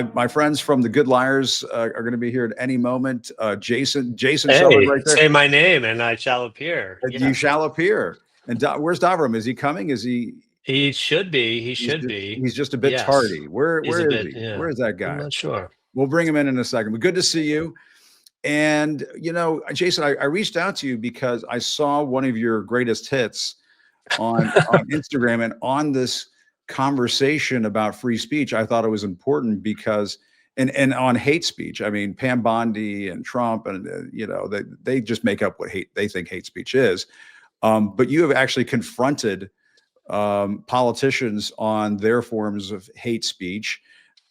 my friends from the Good Liars are going to be here at any moment. Jason Hey, Shelton right there. say my name and I shall appear. You shall appear. And where's Davram? Is he coming? Is he? He should be. He's just a bit tardy. Where is he? Yeah. Where is that guy? I'm not sure. We'll bring him in a second. But good to see you. And, Jason, I reached out to you because I saw one of your greatest hits on Instagram, and on this conversation about free speech. I thought it was important because, and on hate speech, I mean, Pam Bondi and Trump, and, they just make up what they think hate speech is. But you have actually confronted politicians on their forms of hate speech.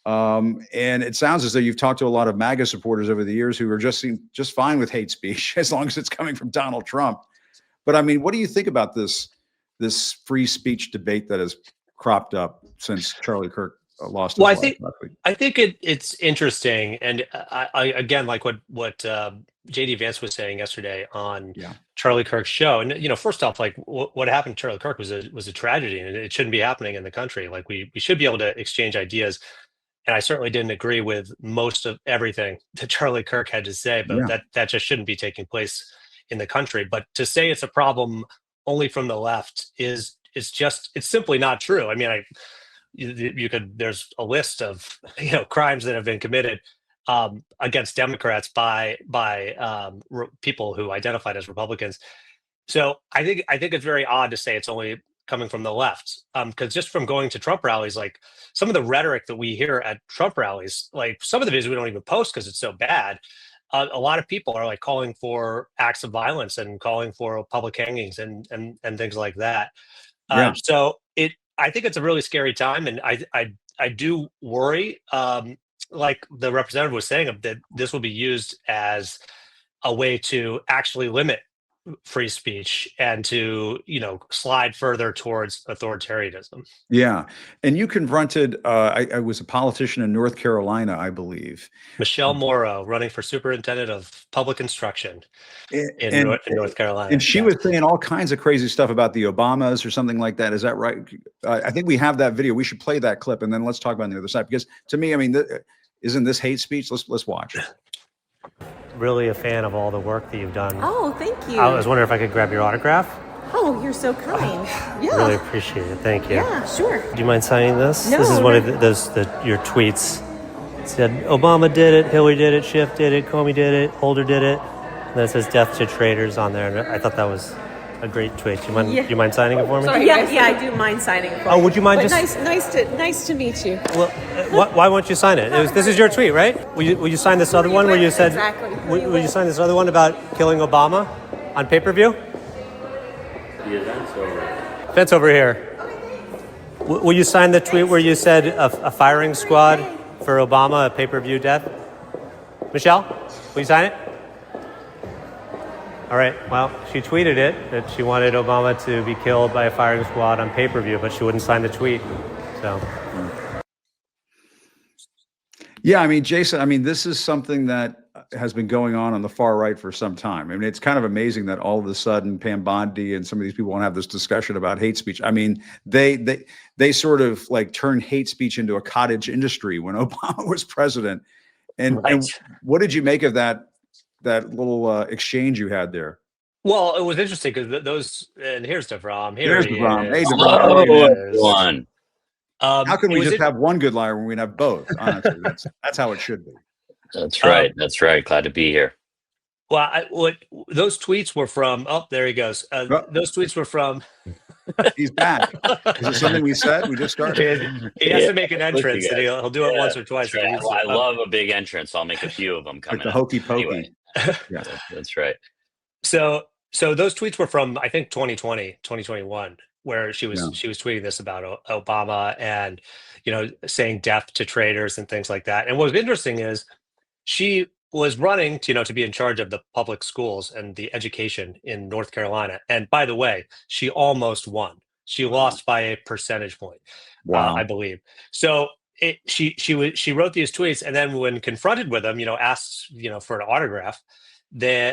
And it sounds as though you've talked to a lot of MAGA supporters over the years who are just fine with hate speech as long as it's coming from Donald Trump. But I mean, what do you think about this free speech debate that has cropped up since Charlie Kirk lost his life last week? I think it's interesting, and I again, like what JD Vance was saying yesterday on Charlie Kirk's show. And first off, like what happened to Charlie Kirk was a tragedy, and it shouldn't be happening in the country. Like we should be able to exchange ideas. And I certainly didn't agree with most of everything that Charlie Kirk had to say, but that just shouldn't be taking place in the country. But to say it's a problem only from the left is simply not true. I mean, there's a list of crimes that have been committed against Democrats by people who identified as Republicans. So I think it's very odd to say it's only coming from the left, because just from going to Trump rallies, like some of the rhetoric that we hear at Trump rallies, like some of the videos we don't even post because it's so bad. A lot of people are like calling for acts of violence and calling for public hangings and things like that. So I think it's a really scary time, and I do worry, like the representative was saying, that this will be used as a way to actually limit free speech and to slide further towards authoritarianism. Yeah, and you confronted I was a politician in North Carolina, I believe, Michelle Morrow, running for superintendent of public instruction in North Carolina, and she was saying all kinds of crazy stuff about the Obamas or something like that. Is that right? I think we have that video. We should play that clip, and then let's talk about the other side, because to me, I mean, isn't this hate speech? Let's watch it. Really a fan of all the work that you've done. Oh, thank you. I was wondering if I could grab your autograph. Oh, you're so kind. Yeah. Really appreciate it. Thank you. Yeah, sure. Do you mind signing this? No. This is one of your tweets. It said, Obama did it, Hillary did it, Schiff did it, Comey did it, Holder did it. And then it says death to traitors on there. And I thought that was a great tweet. Do you mind signing it for me? Sorry, yeah, I do mind signing it for you. Oh, would you mind nice to meet you. Well, why won't you sign it? This is your tweet, right? Will you sign this other one where you said... Exactly. Will you sign this other one about killing Obama on pay-per-view? The event's over. Event's over here. Will you sign the tweet where you said a firing squad for Obama, a pay-per-view death? Michelle, will you sign it? All right, well, she tweeted it, that she wanted Obama to be killed by a firing squad on pay-per-view, but she wouldn't sign the tweet, so. Yeah, I mean, Jason, I mean, this is something that has been going on the far right for some time. I mean, it's kind of amazing that all of a sudden Pam Bondi and some of these people want to have this discussion about hate speech. I mean, they sort of like turned hate speech into a cottage industry when Obama was president. And what did you make of that little exchange you had there? Well, it was interesting because those, and here's DeVrom. Here's DeVrom. Hey, DeVrom. Everyone. How can we just have one good liar when we have both? Honestly, that's how it should be. That's right. That's right. Glad to be here. Well, those tweets were from. Oh, there he goes. Those tweets were from. He's back. Is it something we said? We just started. He has to make an entrance, and he'll do it once or twice. Right. Well, I love a big entrance. I'll make a few of them coming. Like the hokey pokey. Anyway. Yeah, that's right. So those tweets were from, I think, 2020, 2021, where she was tweeting this about Obama and saying death to traitors and things like that. And what was interesting is she was running to be in charge of the public schools and the education in North Carolina. And by the way, she almost won. She lost by a percentage point, I believe. So she wrote these tweets, and then when confronted with them, asked for an autograph.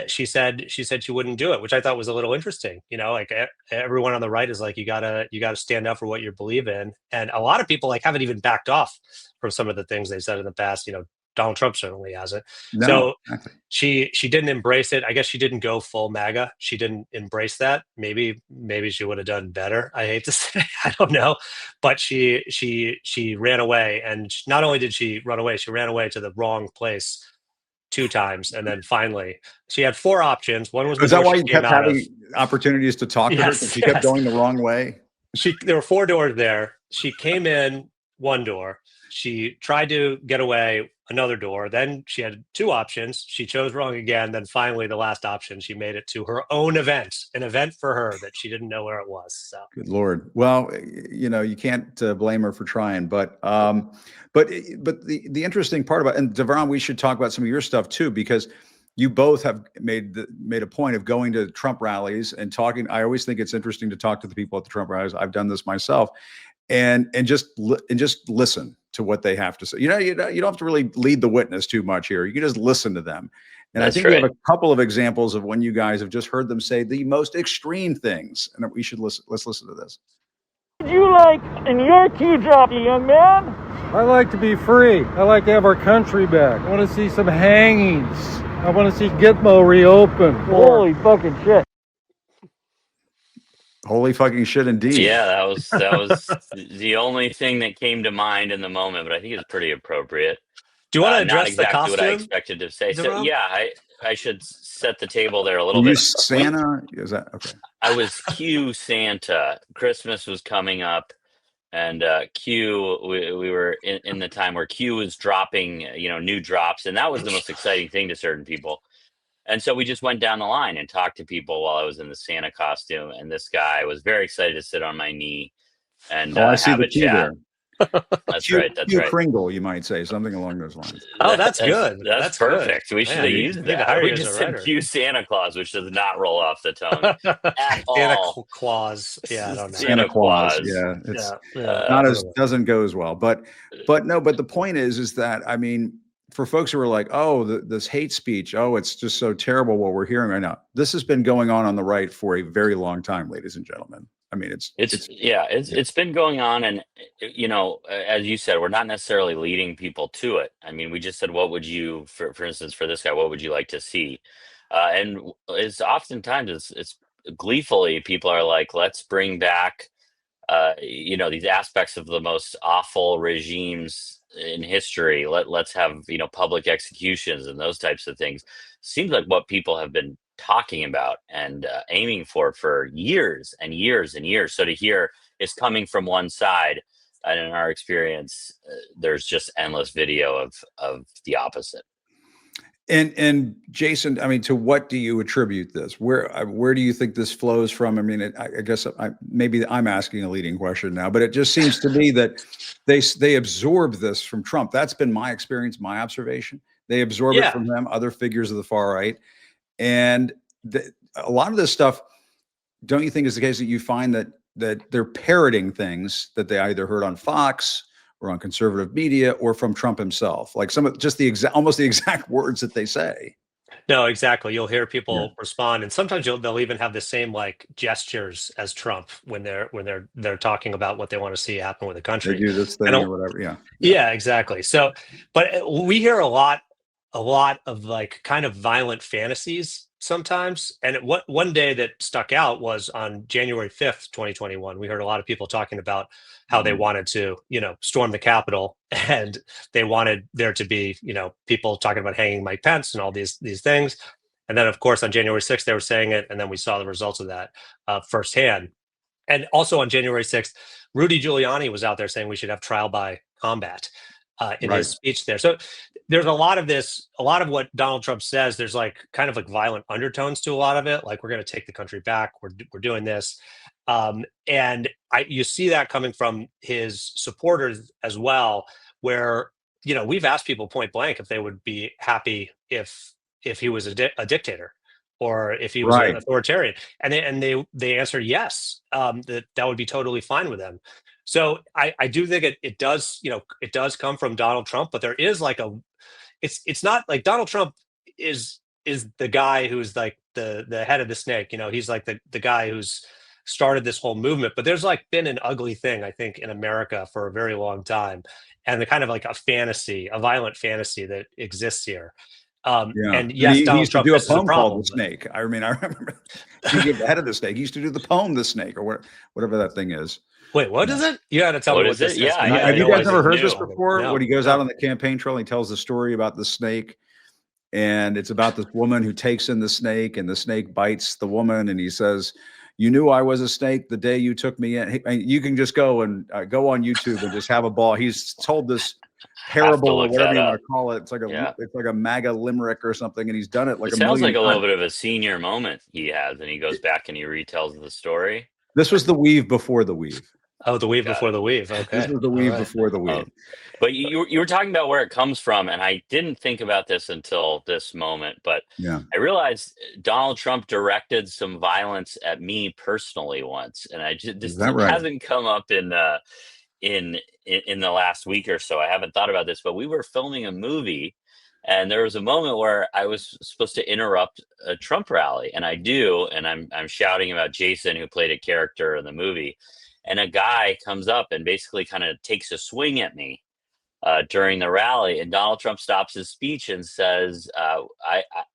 she said she wouldn't do it, which I thought was a little interesting. Like everyone on the right is like, you gotta stand up for what you believe in, and a lot of people like haven't even backed off from some of the things they said in the past. Donald Trump certainly hasn't. No, So exactly. she didn't embrace it. I guess she didn't go full MAGA. She didn't embrace that. Maybe she would have done better. I hate to say, I don't know, but she ran away, and not only did she run away, she ran away to the wrong place 2 times, and then finally she had 4 options. One was the Is that door why she you came kept out of. having opportunities to talk to her? Yes, Because she kept going the wrong way. There were 4 doors there. She came in one door. She tried to get away another door. Then she had 2 options. She chose wrong again. Then finally, the last option, she made it to her own event, an event for her that she didn't know where it was. So Good Lord. Well, you can't blame her for trying, but the interesting part about, and Devon, we should talk about some of your stuff too, because you both have made a point of going to Trump rallies and talking. I always think it's interesting to talk to the people at the Trump rallies. I've done this myself, and just listen to what they have to say. You don't have to really lead the witness too much here. You can just listen to them. And That's I think we have a couple of examples of when you guys have just heard them say the most extreme things, and we should listen. Let's listen to this. Would you like in your key job, young man? I like to be free. I like to have our country back. I want to see some hangings. I want to see Gitmo reopened. Holy fucking shit. Holy fucking shit, indeed. Yeah, that was the only thing that came to mind in the moment, but I think it's pretty appropriate. do you want to Not address the exactly what I costume? expected to say. So Jerome? yeah, I should set the table there a little Were you bit. Santa? Is that okay? I was Q Santa. Christmas was coming up, and Q, we were in the time where Q was dropping, new drops, and that was the most exciting thing to certain people. And so we just went down the line and talked to people while I was in the Santa costume, and this guy was very excited to sit on my knee and I see have the a Q chat. there. That's Q, right. That's Q right. Kringle, you might say, something along those lines. Oh, that's good. That's good. perfect. We should Man, have you used need to that. hire We you as just a said writer. Q Santa Claus, which does not roll off the tongue at Santa all. Claus. Yeah, I don't know. Santa Claus. Yeah, it's not as doesn't go as well. But the point is that, I mean, for folks who are like, oh, this hate speech, oh, it's just so terrible what we're hearing right now. This has been going on the right for a very long time, ladies and gentlemen. I mean, it's been going on, and as you said, we're not necessarily leading people to it. I mean, we just said, what would you, for instance, for this guy, what would you like to see? And it's oftentimes it's gleefully people are like, let's bring back these aspects of the most awful regimes in history. Let's have public executions and those types of things. Seems like what people have been talking about and aiming for years and years and years. So to hear it's coming from one side, and in our experience, there's just endless video of the opposite. And Jason, I mean, to what do you attribute this? Where do you think this flows from? I mean, I guess maybe I'm asking a leading question now, but it just seems to me that they absorb this from Trump. That's been my experience, my observation. They absorb it from them, other figures of the far right, and a lot of this stuff. Don't you think is the case that you find that they're parroting things that they either heard on Fox or on conservative media or from Trump himself, like some of just almost the exact words that they say. No, exactly. You'll hear people respond, and sometimes they'll even have the same like gestures as Trump when they're talking about what they want to see happen with the country. They do this thing or whatever. Yeah, exactly. So, but we hear a lot of like kind of violent fantasies sometimes. And one day that stuck out was on January 5th, 2021. We heard a lot of people talking about how they wanted to, storm the Capitol, and they wanted there to be, people talking about hanging Mike Pence and all these things. And then, of course, on January 6th, they were saying it. And then we saw the results of that firsthand. And also on January 6th, Rudy Giuliani was out there saying we should have trial by combat in his speech there. So there's a lot of what Donald Trump says. There's like kind of like violent undertones to a lot of it. Like, we're going to take the country back. We're doing this. And you see that coming from his supporters as well, where, we've asked people point blank if they would be happy if he was a dictator or if he was an authoritarian. And they answered yes, that would be totally fine with them. So I do think it does, it does come from Donald Trump, but there is like it's not like Donald Trump is is the guy who's like the head of the snake. You know, he's like the guy who's started this whole movement. But there's like been an ugly thing, I think, in America for a very long time, and the kind of like a fantasy, a violent fantasy that exists here. Yeah. And yes, he Donald used to Trump do a this is a poem problem. called The Snake. I mean, I remember he the head of the snake. He used to do the poem The Snake, or whatever that thing is. Wait, what is it? You got to tell What me what is this it? is. Yeah, Have you guys ever heard this new. before? No, When he goes no. out on the campaign trail, he tells the story about the snake, and it's about this woman who takes in the snake, and the snake bites the woman, and he says, "You knew I was a snake the day you took me in." You can just go and go on YouTube and just have a ball. He's told this parable or look whatever that you up. want to call it. It's like a MAGA limerick or something, and he's done it like It a sounds million like a little times. bit of a senior moment he has, and he goes back and he retells the story. This was the weave before the weave. Oh, the weave Got before it. the weave. Okay. This was the All weave right. before the weave. But you were talking about where it comes from, and I didn't think about this until this moment. But Yeah. I realized Donald Trump directed some violence at me personally once, and this Is that right? hasn't come up in the last week or so. I haven't thought about this, but we were filming a movie, and there was a moment where I was supposed to interrupt a Trump rally, and I do, and I'm shouting about Jason, who played a character in the movie, and a guy comes up and basically kind of takes a swing at me during the rally, and Donald Trump stops his speech and says,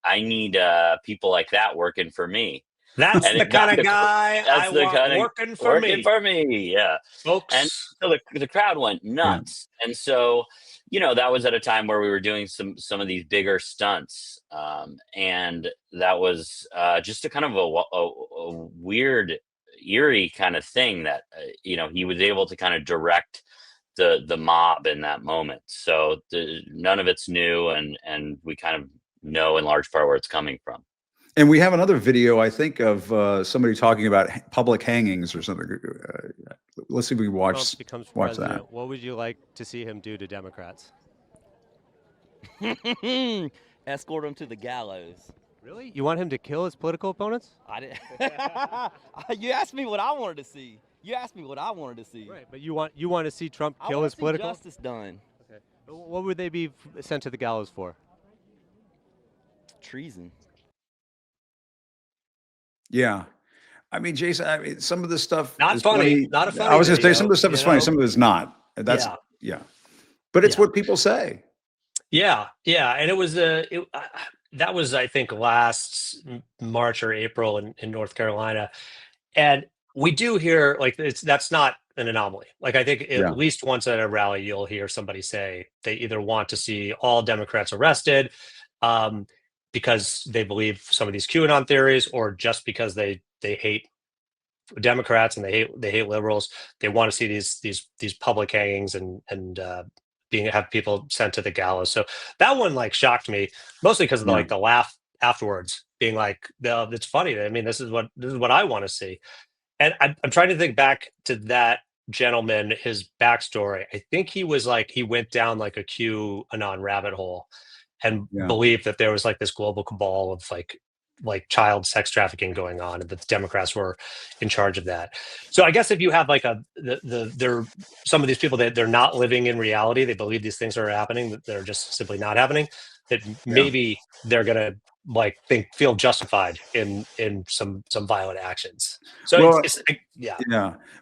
"I need people like that working for me." That's And the it got kind of the- guy That's I the want kind of working for me, for me, yeah. folks. And so the crowd went nuts, and so that was at a time where we were doing some of these bigger stunts, and that was just a kind of a weird, eerie kind of thing that he was able to kind of direct the mob in that moment. So none of it's new, and we kind of know in large part where it's coming from. And we have another video, I think, of somebody talking about public hangings or something. Let's see if we can watch Trump becomes watch president, that. what would you like to see him do to Democrats? Escort him to the gallows. Really? You want him to kill his political opponents? I didn't. You asked me what I wanted to see. Right, but you want to see Trump I kill wanna his see political? justice done. Okay. What would they be sent to the gallows for? Treason. Yeah. I mean, Jason, I mean, some of this stuff Not is funny. Not a funny I was going to say video, some of the stuff is funny. Some of it's not. That's yeah. But it's what people say. Yeah, and it was that was, I think, last March or April in North Carolina, and we do hear like that's not an anomaly. Like I think at least once at a rally, you'll hear somebody say they either want to see all Democrats arrested because they believe some of these QAnon theories, or just because they hate Democrats and they hate liberals. They want to see these public hangings and have people sent to the gallows. So that one like shocked me, mostly because of the laugh afterwards, being like, "No, it's funny. I mean, this is what I want to see." And I'm trying to think back to that gentleman, his backstory. I think he went down like a QAnon rabbit hole and believed that there was like this global cabal of like child sex trafficking going on, and that the Democrats were in charge of that. So I guess if you have like they're some of these people that they're not living in reality, they believe these things are happening, that they're just simply not happening, that maybe they're gonna feel justified in some violent actions. So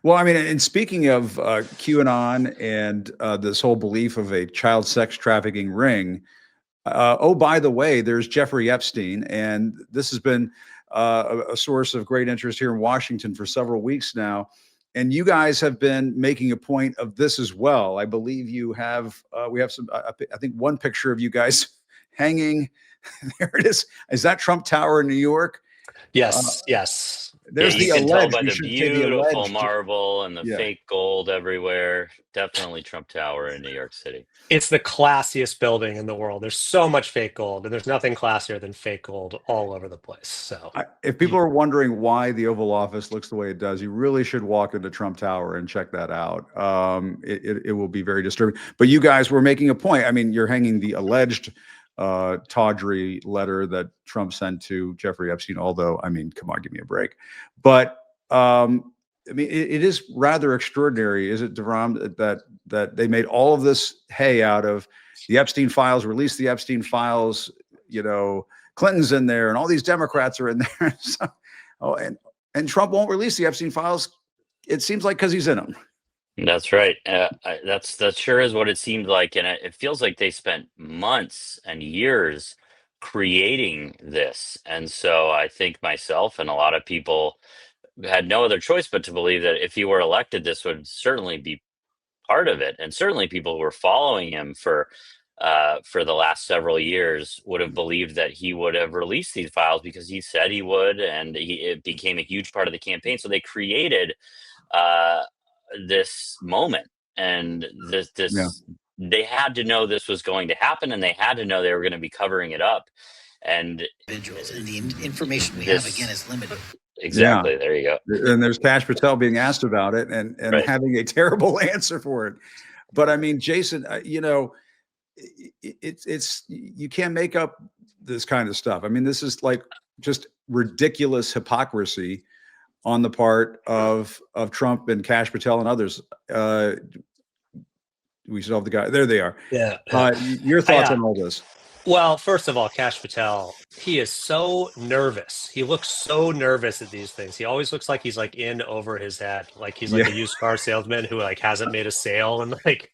Well, I mean, and speaking of QAnon and this whole belief of a child sex trafficking ring. Oh, by the way, there's Jeffrey Epstein, and this has been a source of great interest here in Washington for several weeks now. And you guys have been making a point of this as well. I believe you have. We have some. I think one picture of you guys hanging. There it is. Is that Trump Tower in New York? Yes. Yes. There's you the can tell alleged. by the beautiful alleged marble and the fake gold everywhere. Definitely Trump Tower in New York City. It's the classiest building in the world. There's so much fake gold, and there's nothing classier than fake gold all over the place. So if people are wondering why the Oval Office looks the way it does, you really should walk into Trump Tower and check that out. It will be very disturbing. But you guys were making a point. I mean, you're hanging the alleged tawdry letter that Trump sent to Jeffrey Epstein, although, I mean, come on, give me a break. But I mean, it is rather extraordinary, is it, Deram, that they made all of this hay out of the Epstein files, released the Epstein files, Clinton's in there, and all these Democrats are in there. So, and Trump won't release the Epstein files. It seems like because he's in them. That's right. That sure is what it seemed like, and it feels like they spent months and years creating this. And so I think myself and a lot of people had no other choice but to believe that if he were elected, this would certainly be part of it. And certainly people who were following him for the last several years would have believed that he would have released these files because he said he would, and it became a huge part of the campaign. So they created this moment, and this they had to know this was going to happen, and they had to know they were going to be covering it up. And individuals, and the information we have again is limited. Exactly. Yeah. There you go. And there's Kash Patel being asked about it and right. having a terrible answer for it. But I mean, Jason, you know, it's you can't make up this kind of stuff. I mean, this is like just ridiculous hypocrisy on the part of Trump and Kash Patel and others. We still have the guy. There they are. Yeah. Your thoughts on all this? Well, first of all, Kash Patel, he is so nervous. He looks so nervous at these things. He always looks like he's like in over his head, like he's like a used car salesman who like hasn't made a sale, and like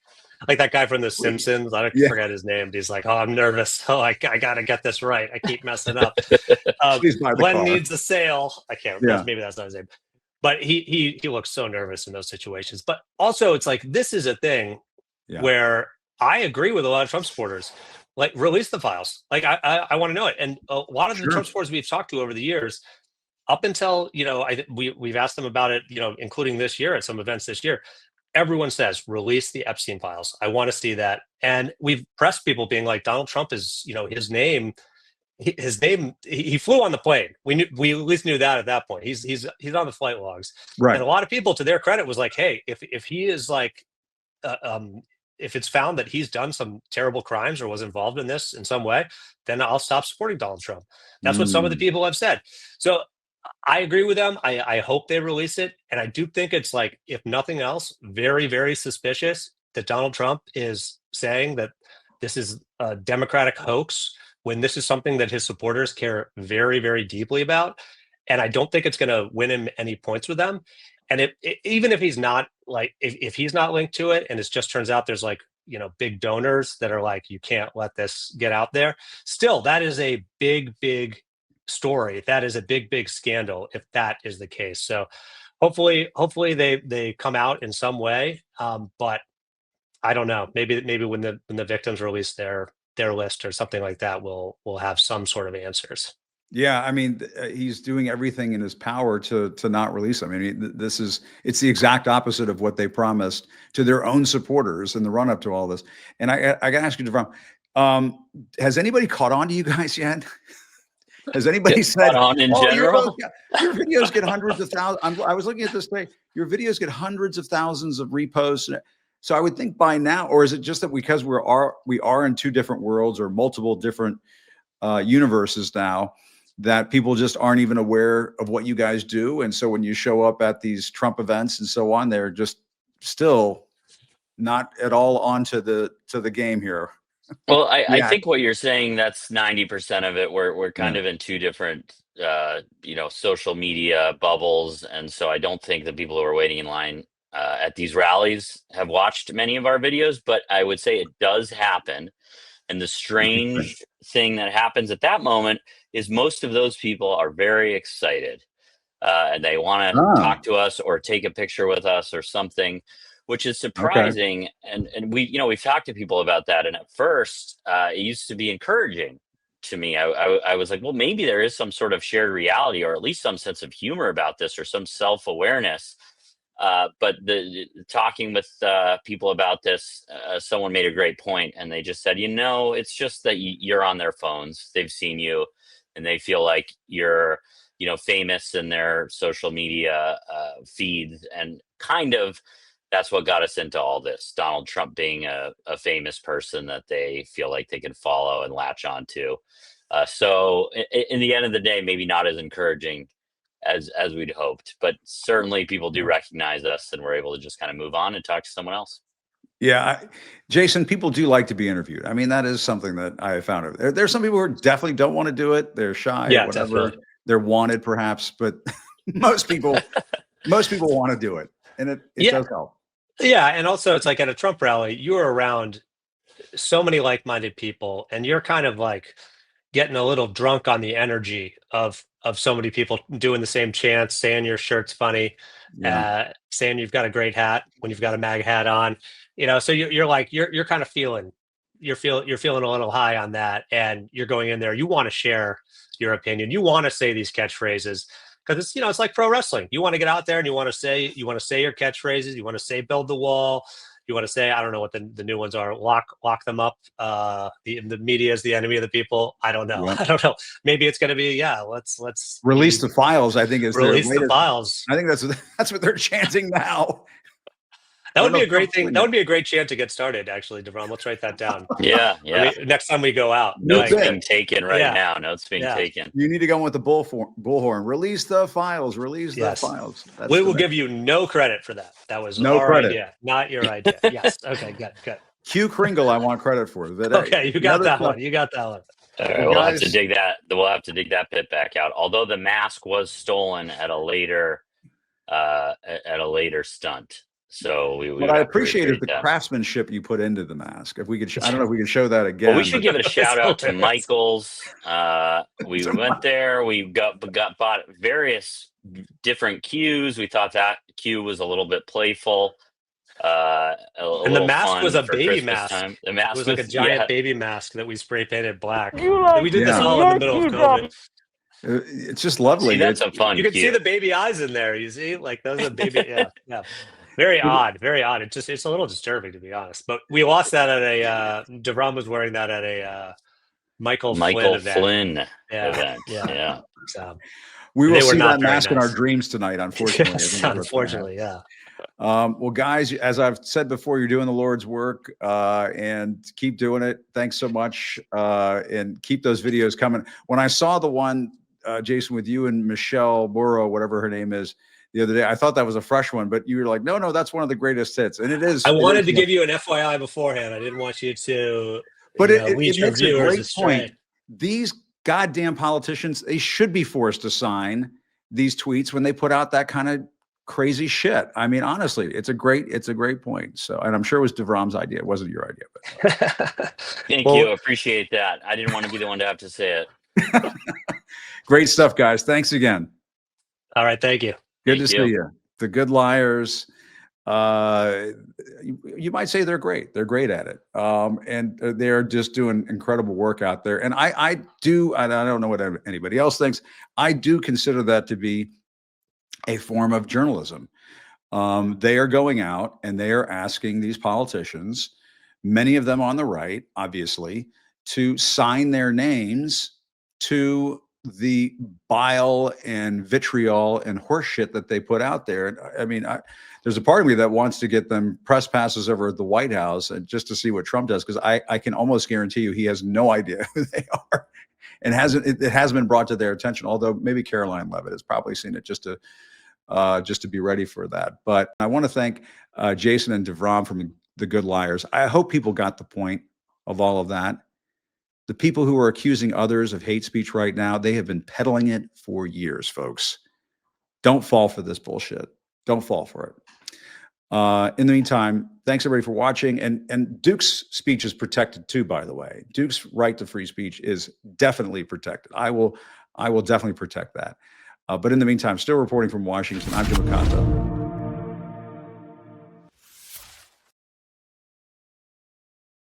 that guy from The Simpsons. I don't forget his name. But he's like, oh, I'm nervous. Oh, I gotta get this right. I keep messing up. Glenn needs a sale. I can't. Maybe that's not his name. But he looks so nervous in those situations. But also, it's like this is a thing where I agree with a lot of Trump supporters. Like, release the files. Like, I want to know it. And a lot of the Trump supporters we've talked to over the years, up until, you know, we've asked them about it, you know, including this year at some events this year, everyone says, release the Epstein files. I want to see that. And we've pressed people being like, Donald Trump is, you know, his name, he flew on the plane. We at least knew that at that point. He's on the flight logs. Right. And a lot of people, to their credit, was like, hey, if he is like, if it's found that he's done some terrible crimes or was involved in this in some way, then I'll stop supporting Donald Trump. That's what some of the people have said. So I agree with them. I hope they release it. And I do think it's like, if nothing else, very, very suspicious that Donald Trump is saying that this is a Democratic hoax when this is something that his supporters care very, very deeply about. And I don't think it's going to win him any points with them. And even if he's not like, if he's not linked to it, and it just turns out there's like, you know, big donors that are like, you can't let this get out there. Still, that is a big, big story. That is a big, big scandal if that is the case. So hopefully they come out in some way. But I don't know. Maybe when the victims release their list or something like that, we'll have some sort of answers. Yeah, I mean, he's doing everything in his power to not release them. I mean, it's the exact opposite of what they promised to their own supporters in the run up to all this. And I got to ask you, Devon, has anybody caught on to you guys yet? Has anybody said, on in general? Your videos get hundreds of thousands. I was looking at this today. Your videos get hundreds of thousands of reposts. So I would think by now, or is it just that because we are in two different worlds or multiple different universes now, that people just aren't even aware of what you guys do? And so when you show up at these Trump events and so on, they're just still not at all onto the game here. Well, I think what you're saying, that's 90% of it. We're kind of in two different, social media bubbles. And so I don't think the people who are waiting in line at these rallies have watched many of our videos, but I would say it does happen. And the strange thing that happens at that moment is most of those people are very excited and they want to talk to us or take a picture with us or something, which is surprising. Okay. And we've talked to people about that. And at first it used to be encouraging to me. I was like, well, maybe there is some sort of shared reality or at least some sense of humor about this or some self-awareness. But talking with people about this, someone made a great point, and they just said, it's just that you're on their phones. They've seen you, and they feel like you're, famous in their social media feeds, and kind of that's what got us into all this. Donald Trump being a famous person that they feel like they can follow and latch on to. So in the end of the day, maybe not as encouraging as we'd hoped, but certainly people do recognize us, and we're able to just kind of move on and talk to someone else. Yeah, Jason, people do like to be interviewed. I mean, that is something that I have found. There's some people who definitely don't want to do it. They're shy, Yeah, whatever. definitely. They're wanted, perhaps, but most people want to do it, and it Yeah. does help. Yeah, and also it's like at a Trump rally, you are around so many like-minded people, and you're kind of like getting a little drunk on the energy of so many people doing the same chants, saying your shirt's funny, Yeah. saying you've got a great hat when you've got a MAG hat on, So you're like you're kind of feeling you're feeling a little high on that, and you're going in there. You want to share your opinion. You want to say these catchphrases because it's like pro wrestling. You want to get out there and you want to say your catchphrases. You want to say build the wall. You want to say, I don't know what the new ones are. Lock them up. The media is the enemy of the people. I don't know. Yep. I don't know. Maybe it's going to be let's Release the files. I think is release the files. I think that's what they're chanting now. That would be a great thing. That would be a great chant to get started. Actually, DeVron, let's write that down. Yeah. Next time we go out, Notes being taken now. Notes being taken. You need to go with the bullhorn. Release the files. Release the files. We will give you no credit for that. That was no our credit. idea, not your idea. Yes. Okay. Good. Q Kringle, I want credit for. But, okay, you got that one. You got that one. All right, we'll have to dig that. We'll have to dig that bit back out. Although the mask was stolen at a later stunt. So what I appreciate is the craftsmanship you put into the mask. If we could, I don't know if we can show that again. Well, we should give it a shout out to Michaels. We went there. We bought various different cues. We thought that cue was a little bit playful. And the mask was a baby mask. The mask was like a giant baby mask that we spray painted black. Like we did this all in the middle of COVID. It's just lovely. See, that's a fun. You can see the baby eyes in there. You see, like those are baby. Yeah. Very odd. It's a little disturbing, to be honest. But we lost that at a. DeVron was wearing that at a Michael Flynn event. Yeah. So, we will see that mask in our dreams tonight. Unfortunately. Yes, unfortunately, yeah. Well, guys, as I've said before, you're doing the Lord's work, and keep doing it. Thanks so much, and keep those videos coming. When I saw the one, Jason, with you and Michelle Burrow, whatever her name is, the other day, I thought that was a fresh one, but you were like, no, that's one of the greatest hits, and it is. I wanted to give you an FYI beforehand. I didn't want you to, but it lead makes your a viewers great astray. point. These goddamn politicians, they should be forced to sign these tweets when they put out that kind of crazy shit. I mean, honestly, it's a great point. So, and I'm sure it was DeVron's idea. It wasn't your idea, but thank you. Appreciate that. I didn't want to be the one to have to say it. Great stuff, guys. Thanks again. All right. Thank you. Good to see you. The Good Liars. You might say they're great. They're great at it. And they're just doing incredible work out there. And I don't know what anybody else thinks. I do consider that to be a form of journalism. They are going out and they are asking these politicians, many of them on the right, obviously, to sign their names to the bile and vitriol and horseshit that they put out there. I mean, there's a part of me that wants to get them press passes over at the White House and just to see what Trump does, because I can almost guarantee you he has no idea who they are, and it hasn't been brought to their attention. Although maybe Caroline Leavitt has probably seen it just to be ready for that. But I want to thank Jason and DeVron from The Good Liars. I hope people got the point of all of that. The people who are accusing others of hate speech right now, they have been peddling it for years, folks. Don't fall for this bullshit. Don't fall for it. In the meantime, thanks everybody for watching. And Duke's speech is protected too, by the way. Duke's right to free speech is definitely protected. I will definitely protect that. But in the meantime, still reporting from Washington, I'm Jim Acosta.